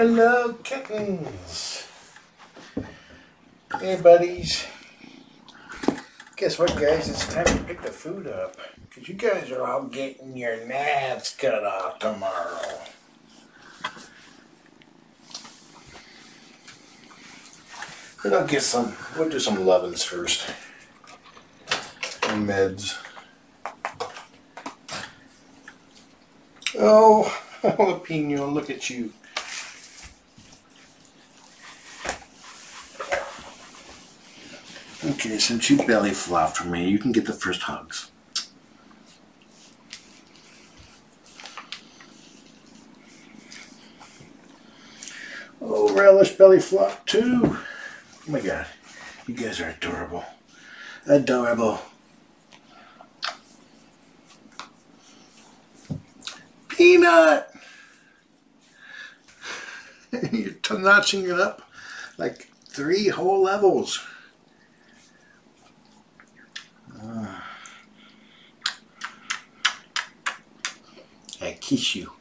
Hello, kittens. Hey, buddies. Guess what, guys? It's time to pick the food up. Because you guys are all getting your nads cut off tomorrow. But we'll do some lovin's first. And meds. Oh, Jalapeno, look at you. Okay, since you belly flopped for me, you can get the first hugs. Oh, Relish belly flop too. Oh my God, you guys are adorable. Adorable. Peanut! You're notching it up like 3 whole levels. I kiss you.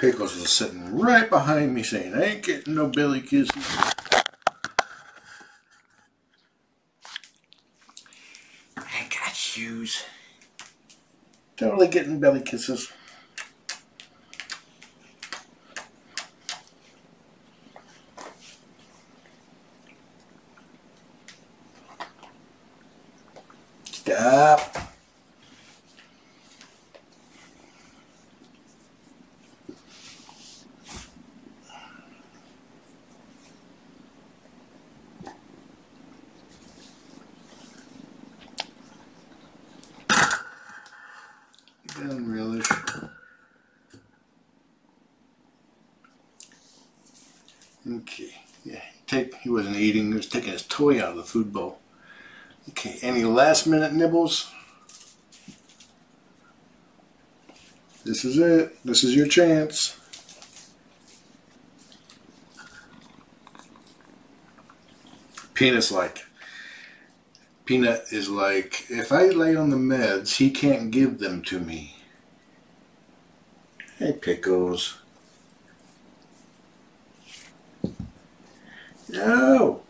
Pickles is sitting right behind me saying, I ain't getting no belly kisses. I got shoes. Totally getting belly kisses. Stop. Down, Relish. Okay. Yeah, he wasn't eating, he was taking his toy out of the food bowl. Okay, any last minute nibbles? This is it. This is your chance. Peanut is like, if I lay on the meds, he can't give them to me. Hey, Pickles. No!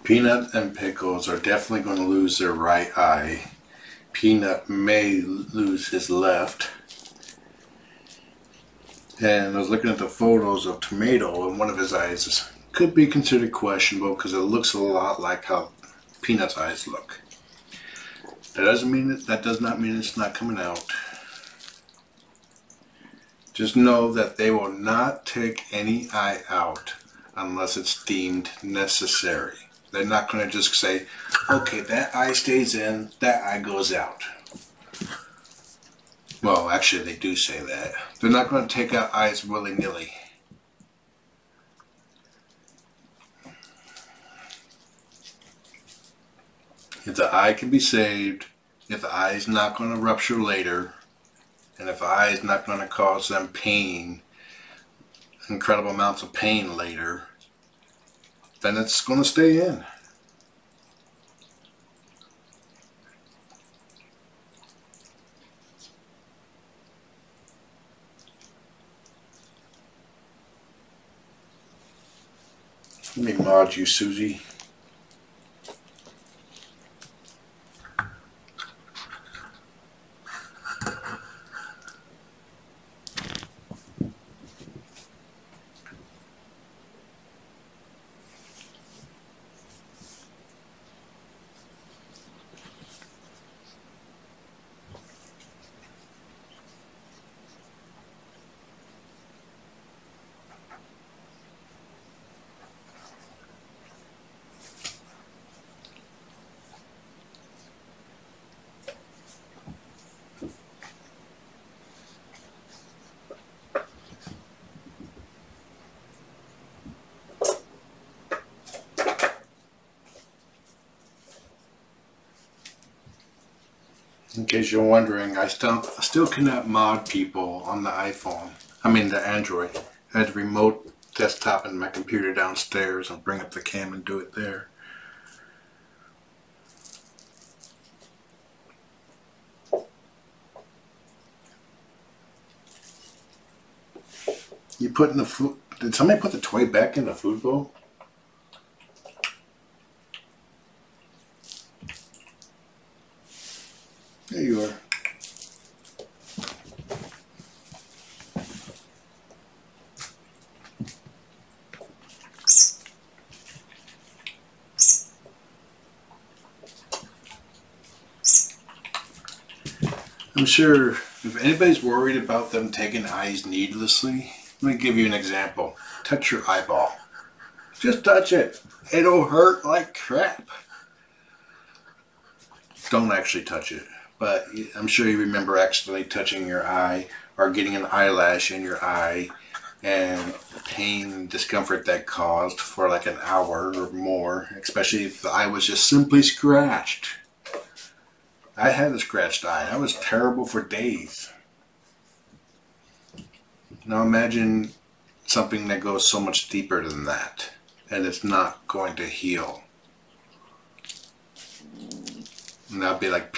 Peanut and Pickles are definitely going to lose their right eye. Peanut may lose his left. And I was looking at the photos of Tomato, and one of his eyes could be considered questionable because it looks a lot like how Peanut's eyes look. That does not mean it's not coming out. Just know that they will not take any eye out unless it's deemed necessary. They're not going to just say, okay, that eye stays in, that eye goes out. Well, actually, they do say that. They're not going to take out eyes willy-nilly. If the eye can be saved, if the eye is not going to rupture later, and if the eye is not going to cause them pain, incredible amounts of pain later, then it's going to stay in. Let me mod you, Susie. In case you're wondering, I still cannot mod people on the iPhone. I mean the Android. I had to remote desktop in my computer downstairs and bring up the cam and do it there. You put in the food. Did somebody put the toy back in the food bowl? There you are. I'm sure if anybody's worried about them taking eyes needlessly, let me give you an example. Touch your eyeball. Just touch it. It'll hurt like crap. Don't actually touch it. But I'm sure you remember accidentally touching your eye or getting an eyelash in your eye and pain and discomfort that caused for like an hour or more, especially if the eye was just simply scratched. I had a scratched eye. I was terrible for days. Now imagine something that goes so much deeper than that and it's not going to heal. And that'd be like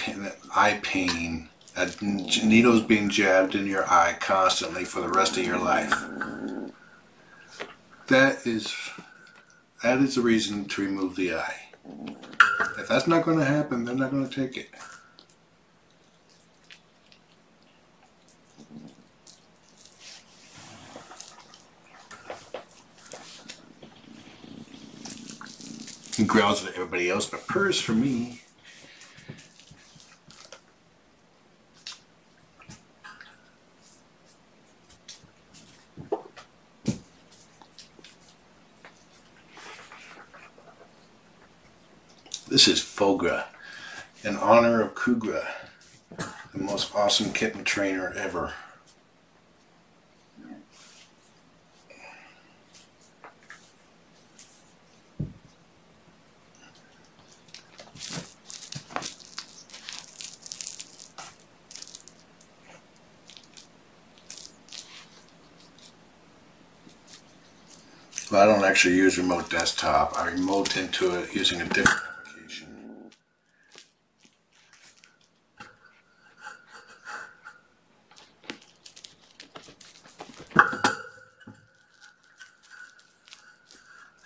eye pain, needles being jabbed in your eye constantly for the rest of your life. That is the reason to remove the eye. If that's not going to happen, they're not going to take it. He growls at everybody else, but purrs for me. This is Fogra, in honor of Kugra, the most awesome kitten trainer ever. Well, I don't actually use remote desktop. I remote into it using a different application.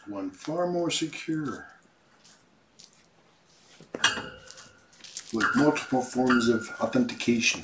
One far more secure, with multiple forms of authentication.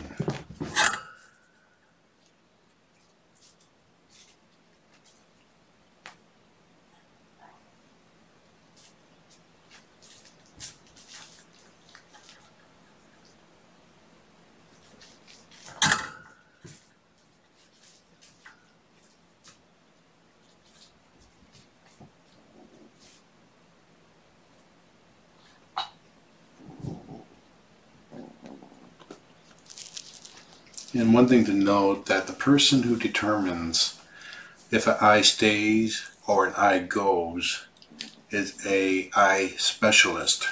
And one thing to note, that the person who determines if an eye stays or an eye goes is an eye specialist.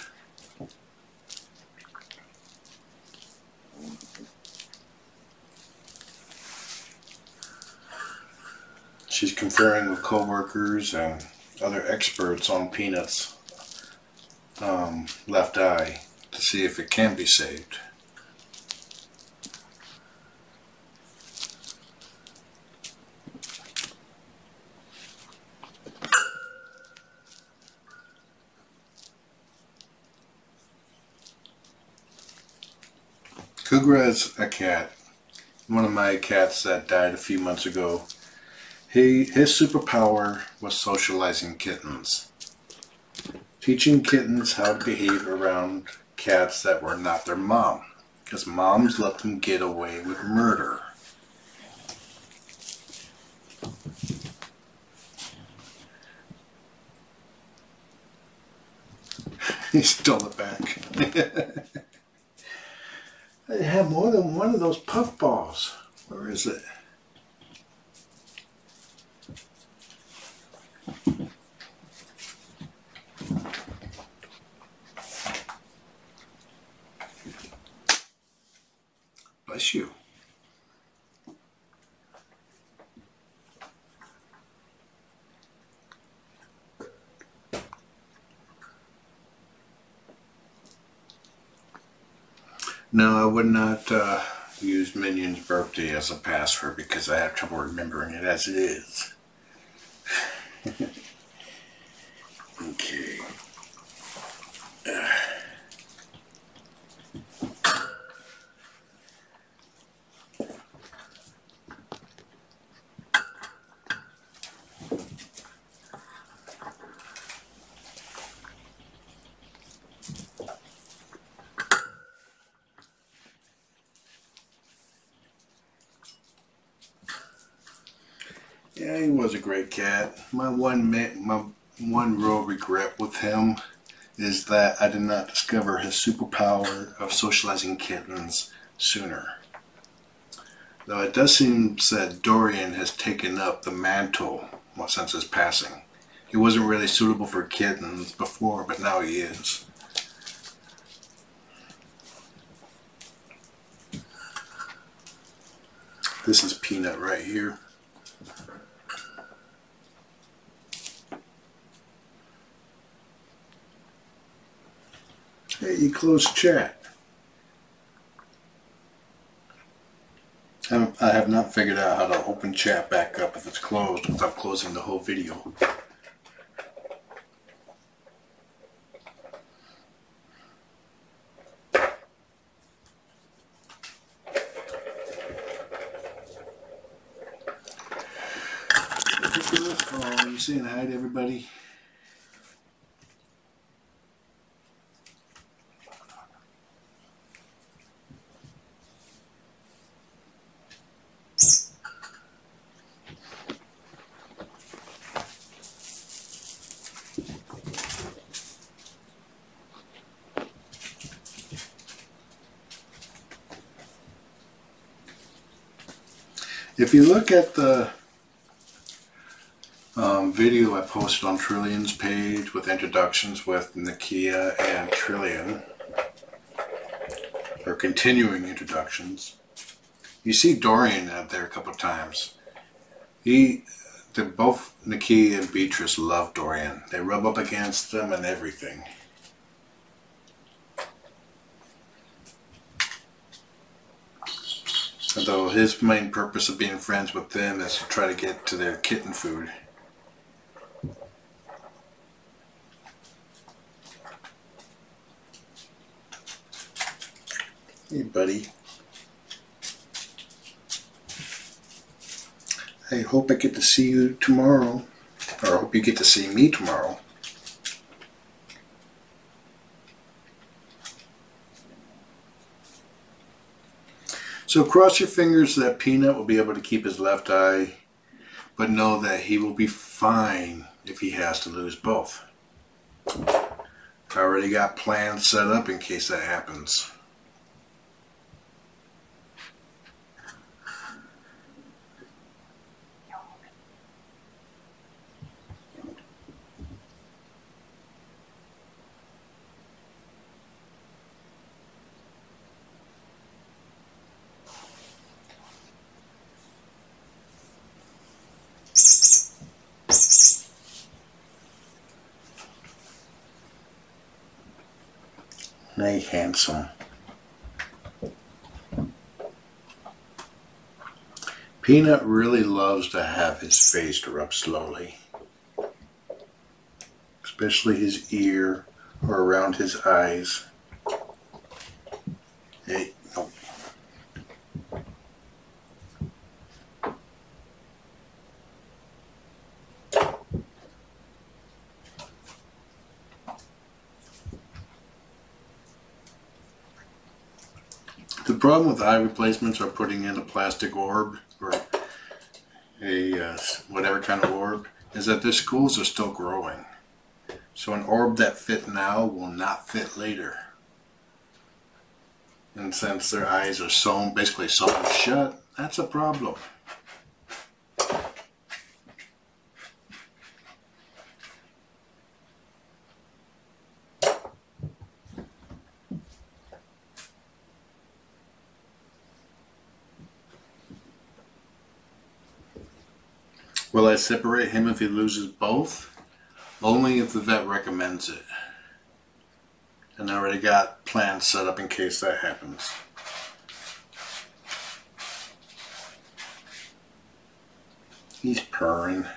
She's conferring with co-workers and other experts on Peanut's left eye to see if it can be saved. Kugra is a cat, one of my cats that died a few months ago. His superpower was socializing kittens. Teaching kittens how to behave around cats that were not their mom, because moms let them get away with murder. He stole it back. I have more than one of those puff balls. Where is it? Bless you. No, I would not use Minion's birthday as a password because I have trouble remembering it as it is. Okay. Yeah, he was a great cat. My one real regret with him is that I did not discover his superpower of socializing kittens sooner. Though it does seem that Dorian has taken up the mantle since his passing. He wasn't really suitable for kittens before, but now he is. This is Peanut right here. Hey, you closed chat. I have not figured out how to open chat back up if it's closed without closing the whole video. Oh, you saying hi to everybody? If you look at the video I posted on Trillian's page with introductions with Nakia and Trillian, or continuing introductions, you see Dorian out there a couple of times. Both Nakia and Beatrice love Dorian. They rub up against him and everything. Although his main purpose of being friends with them is to try to get to their kitten food. Hey, buddy. I hope I get to see you tomorrow. Or I hope you get to see me tomorrow. So cross your fingers that Peanut will be able to keep his left eye, but know that he will be fine if he has to lose both. I already got plans set up in case that happens. Hey, handsome. Peanut really loves to have his face rubbed slowly, especially his ear or around his eyes. Hey, no. The problem with eye replacements or putting in a plastic orb or a whatever kind of orb is that their schools are still growing. So an orb that fit now will not fit later. And since their eyes are basically sewn shut, that's a problem. Will I separate him if he loses both? Only if the vet recommends it. And I already got plans set up in case that happens. He's purring.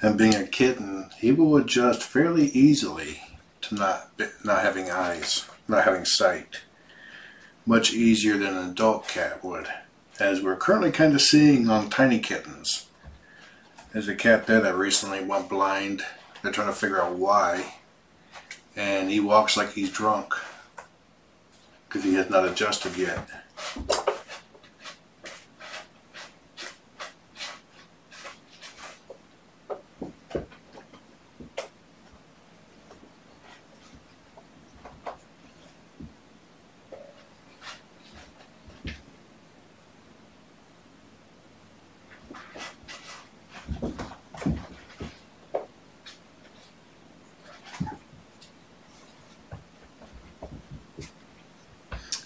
And being a kitten, he will adjust fairly easily to not having eyes, not having sight. Much easier than an adult cat would, as we're currently kind of seeing on tiny kittens. There's a cat there that recently went blind. They're trying to figure out why, and he walks like he's drunk because he has not adjusted yet.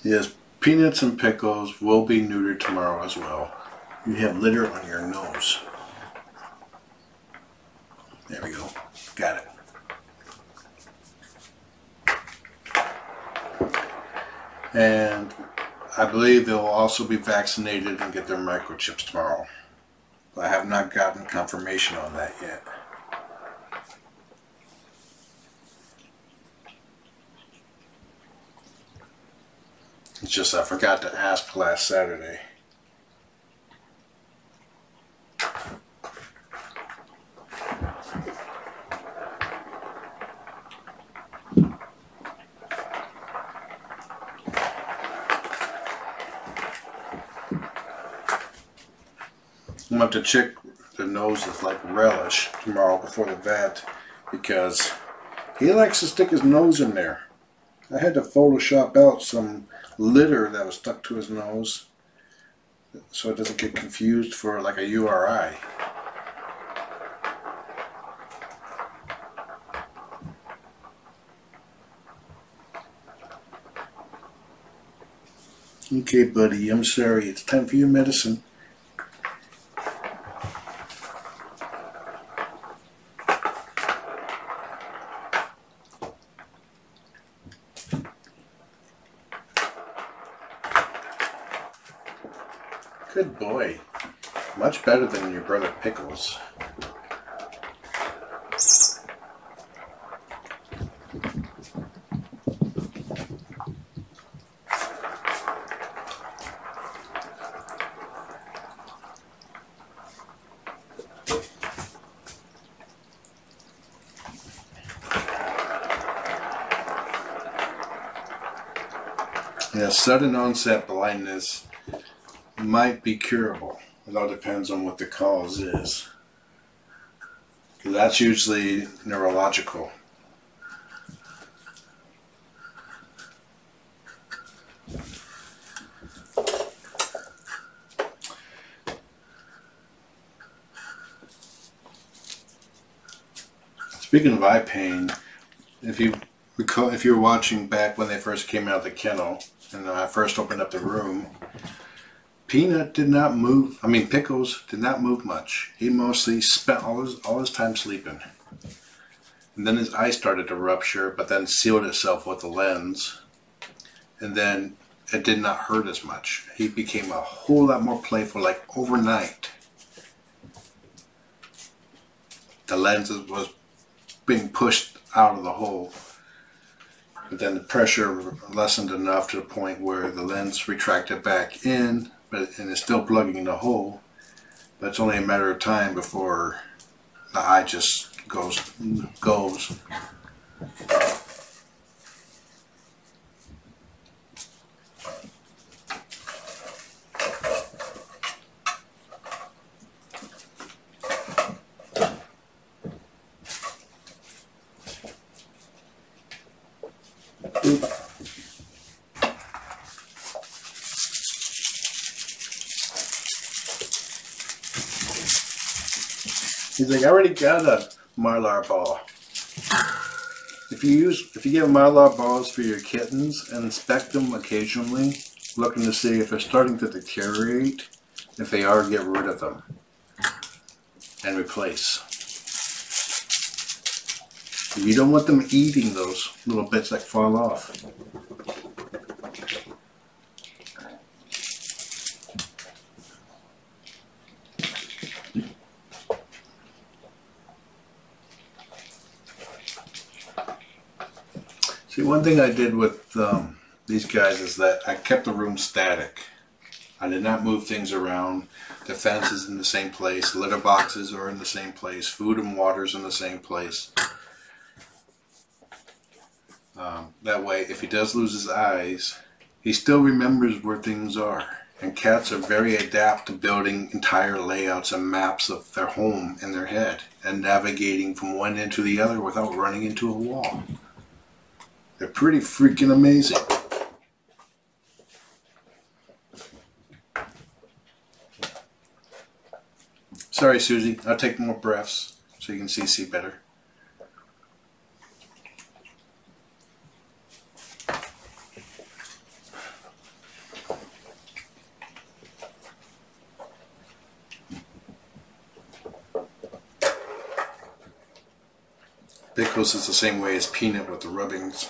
Yes, Peanuts and Pickles will be neutered tomorrow as well. You have litter on your nose. There we go. Got it. And I believe they'll also be vaccinated and get their microchips tomorrow. I have not gotten confirmation on that yet. It's just I forgot to ask last Saturday. I'm going to have to check the noses like Relish tomorrow before the vet because he likes to stick his nose in there. I had to Photoshop out some litter that was stuck to his nose so it doesn't get confused for like a URI. Okay, buddy, I'm sorry. It's time for your medicine. Good boy. Much better than your brother Pickles. Yeah, sudden onset blindness might be curable. It all depends on what the cause is. That's usually neurological. Speaking of eye pain, if you recall, if you're watching back when they first came out of the kennel and I first opened up the room, Peanut did not move. I mean, Pickles did not move much. He mostly spent all his time sleeping. And then his eye started to rupture, but then sealed itself with the lens. And then it did not hurt as much. He became a whole lot more playful, like overnight. The lens was being pushed out of the hole. But then the pressure lessened enough to the point where the lens retracted back in. And it's still plugging in the hole, but it's only a matter of time before the eye just goes. Oop. He's like, I already got a Mylar ball. If you get Mylar balls for your kittens and inspect them occasionally, looking to see if they're starting to deteriorate, if they are, get rid of them and replace. You don't want them eating those little bits that fall off. See, one thing I did with these guys is that I kept the room static. I did not move things around. The fence is in the same place. Litter boxes are in the same place. Food and water's in the same place. That way, if he does lose his eyes, he still remembers where things are. And cats are very adept to building entire layouts and maps of their home in their head and navigating from one end to the other without running into a wall. They're pretty freaking amazing. Sorry, Susie. I'll take more breaths so you can see better. Pickles is the same way as Peanut with the rubbings.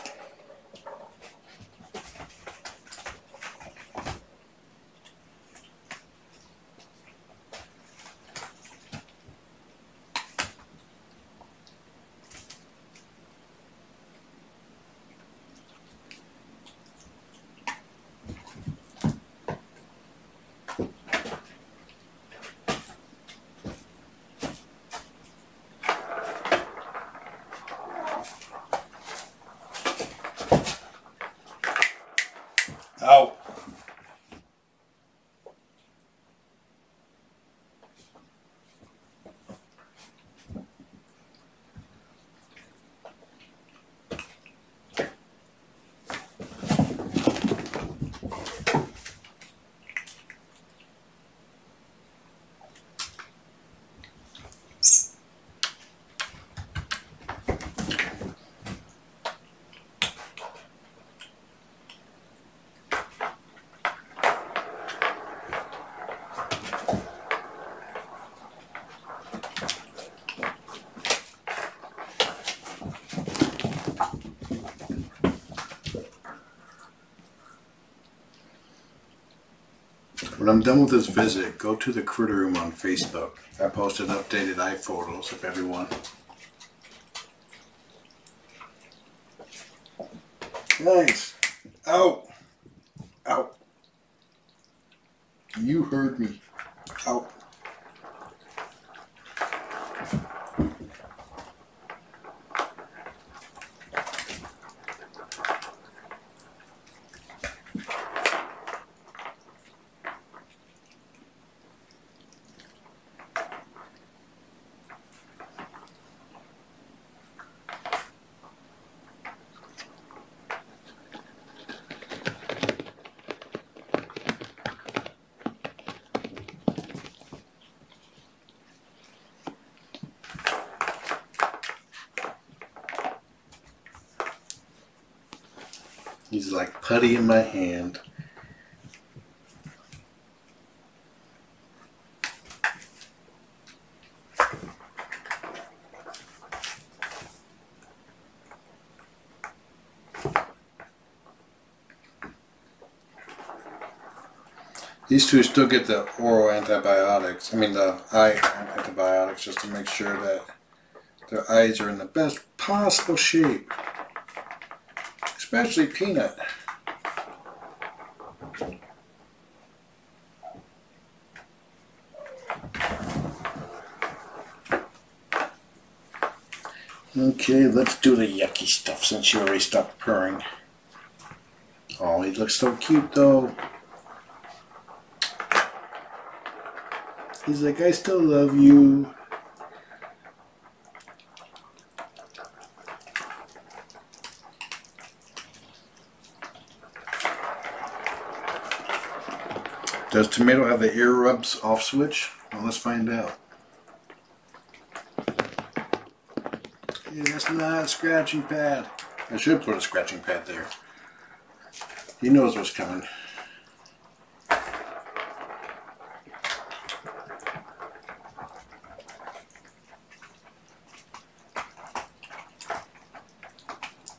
Ow. When I'm done with this visit, go to the Critter Room on Facebook. I posted updated eye photos of everyone. Nice. Ow. Ow. You heard me. Ow. He's like putty in my hand. These two still get the oral antibiotics, the eye antibiotics, just to make sure that their eyes are in the best possible shape. Especially Peanut. Okay, let's do the yucky stuff since you already stopped purring. Oh, he looks so cute though. He's like, I still love you. Does Tomato have the ear rubs off switch? Well, let's find out. Yeah, that's not a scratching pad. I should put a scratching pad there. He knows what's coming.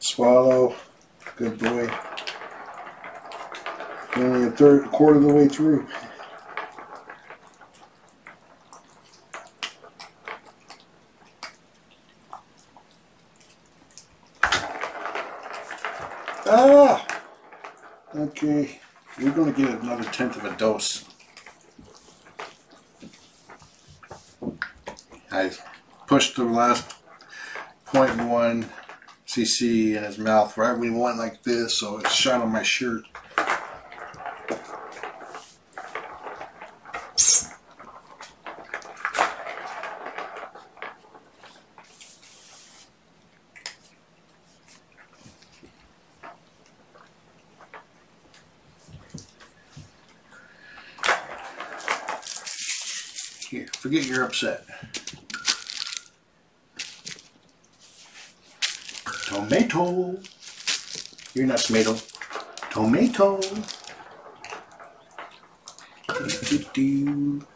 Swallow. Good boy. Only a quarter of the way through. Ah! Okay, we're going to get another 1/10 of a dose. I pushed the last 0.1 cc in his mouth right when he went like this, so it shot on my shirt. Here, forget you're upset. Tomato. You're not tomato. Tomato. Do.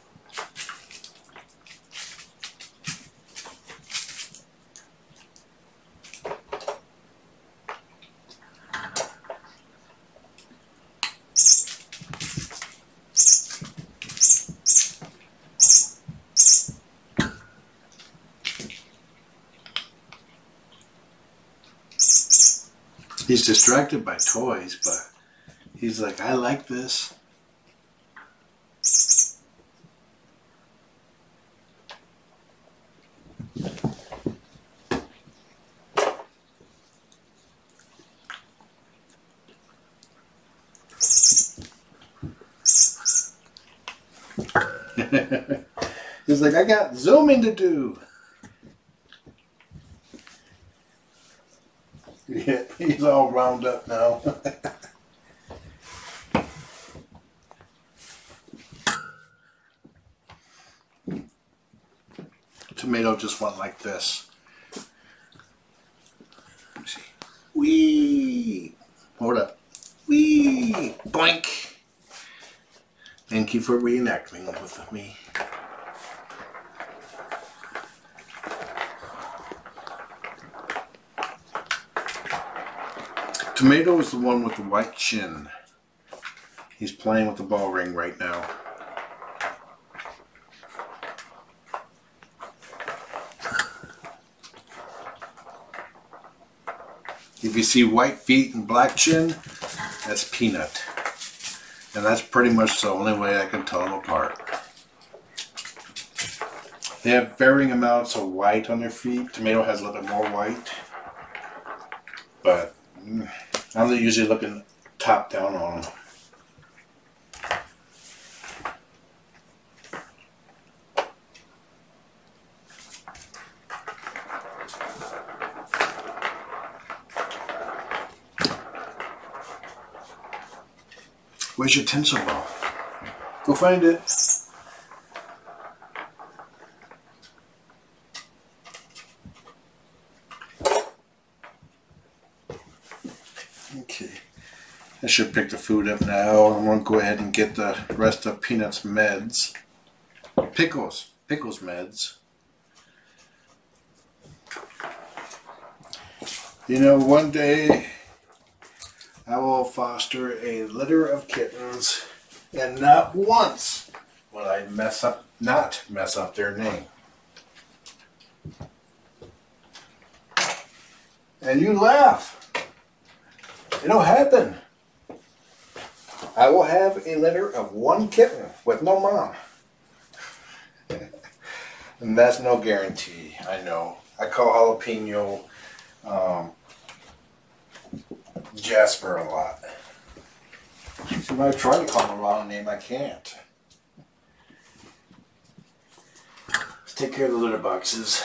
He's distracted by toys, but he's like, I like this. He's like, I got zooming to do. Yeah, he's all wound up now. Tomato just went like this. Let me see. Wee! Hold up. Wee! Boink! Thank you for reenacting with me. Tomato is the one with the white chin. He's playing with the ball ring right now. If you see white feet and black chin, that's Peanut. And that's pretty much the only way I can tell them apart. They have varying amounts of white on their feet. Tomato has a little bit more white. But I'm usually looking top down on them. Where's your tinsel ball? Go find it. Okay. I should pick the food up now. I'm going to go ahead and get the rest of Peanut's meds. Pickles meds. You know, one day I will foster a litter of kittens, and not once will I not mess up their name. And you laugh. It'll happen. I will have a litter of one kitten with no mom. And that's no guarantee, I know. I call Jalapeno Jasper a lot. So when I try to call him a wrong name, I can't. Let's take care of the litter boxes.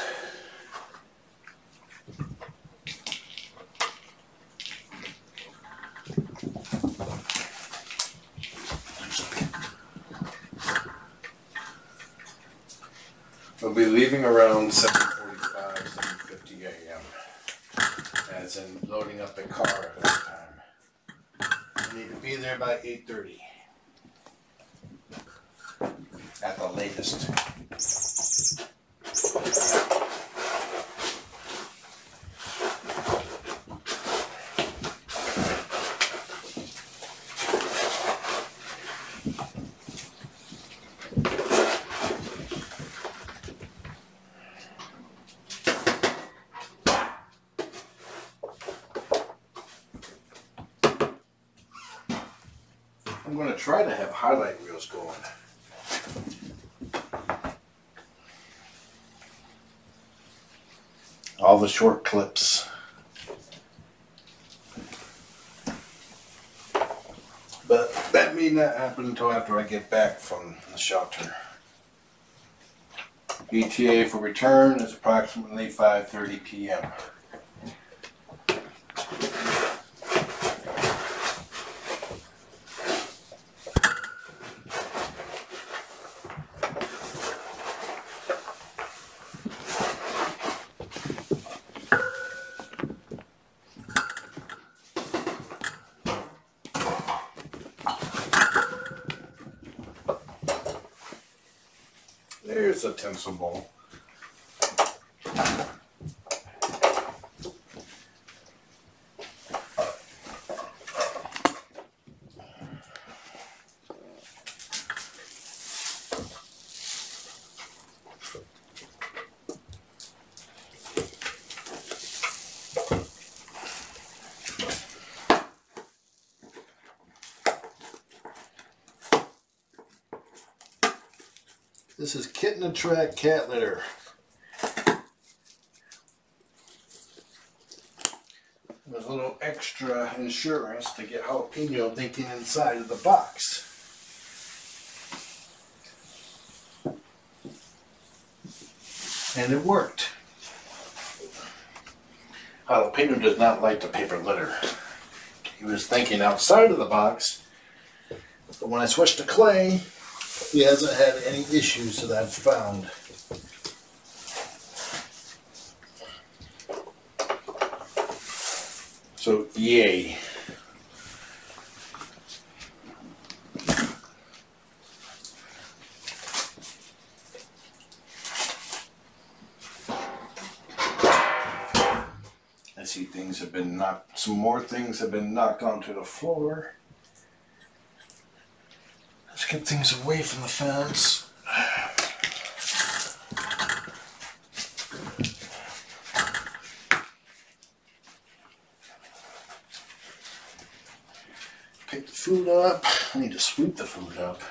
We'll be leaving around 7:45, 7:50 a.m. as in loading up the car at that time. I need to be there by 8:30 at the latest. I'm going to try to have highlight reels going. All the short clips. But that may not happen until after I get back from the shelter. ETA for return is approximately 5:30 p.m. There's a tinsel bowl. This is Kitten and Track cat litter. There's a little extra insurance to get Jalapeno thinking inside of the box. And it worked. Jalapeno does not like the paper litter. He was thinking outside of the box, but when I switched to clay, he hasn't had any issues that I've found. So, yay. I see things have been knocked, some more things have been knocked onto the floor. Let's get things away from the fence. Pick the food up. I need to sweep the food up.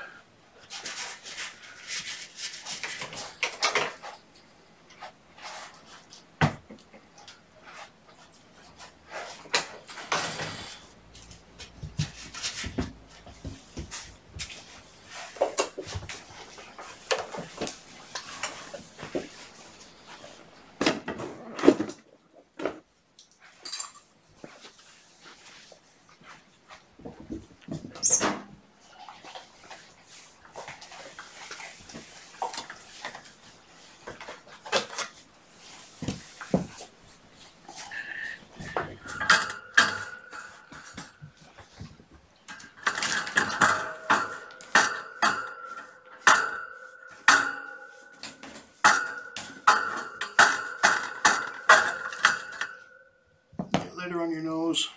Litter on your nose.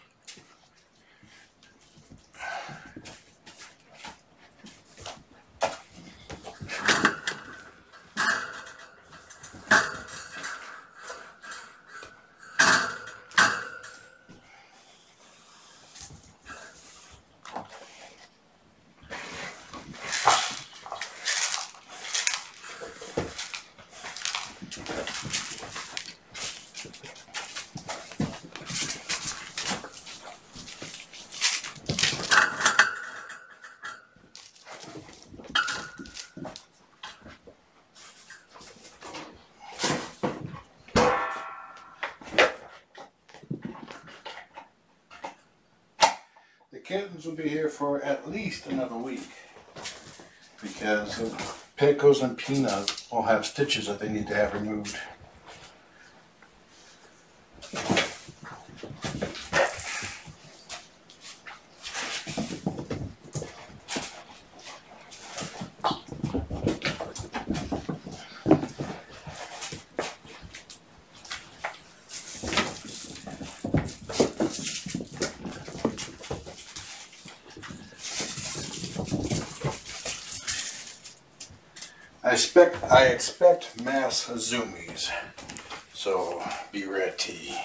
The kittens will be here for at least another week because Pickles and Peanut will have stitches that they need to have removed. I expect mass zoomies, so be ready.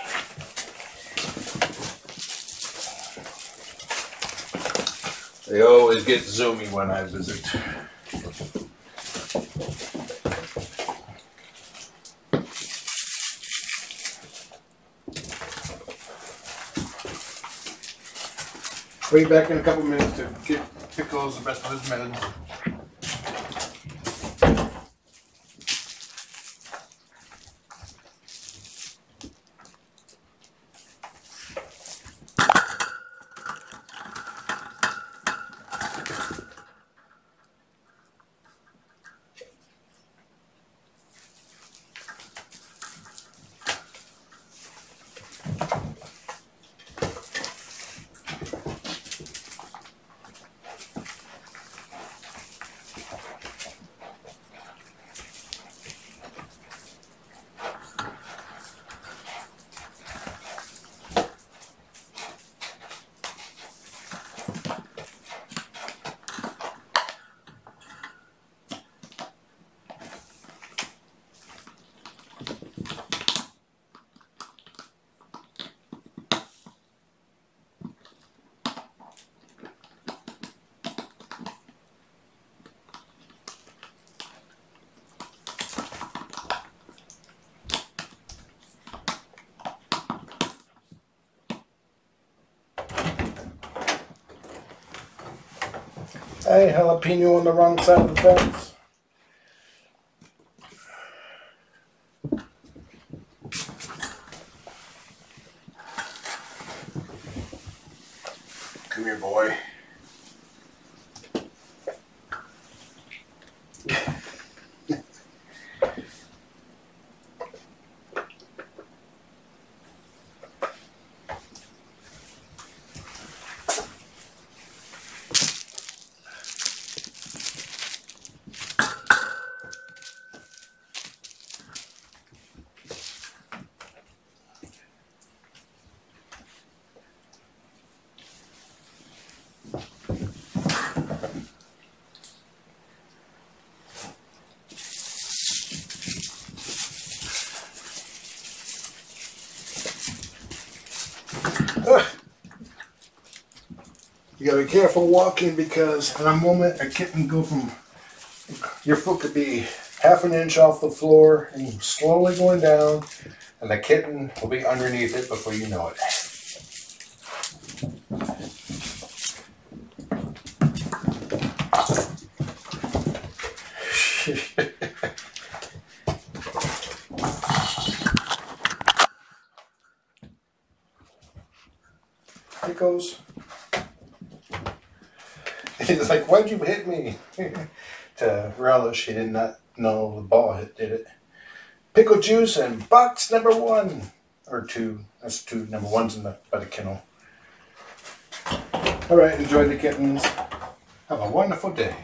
They always get zoomy when I visit. Wait back in a couple minutes to get Pickles the rest of his meds. Hey, Jalapeno on the wrong side of the fence. Come here, boy. You gotta be careful walking because in a moment a kitten go from, your foot could be half an inch off the floor and slowly going down, and the kitten will be underneath it before you know it. Pickles. He's like, why'd you hit me? To Relish, he did not know the ball hit, did it? Pickle juice and box number 1. Or 2. That's 2. Number 1's by the kennel. Alright, enjoy the kittens. Have a wonderful day.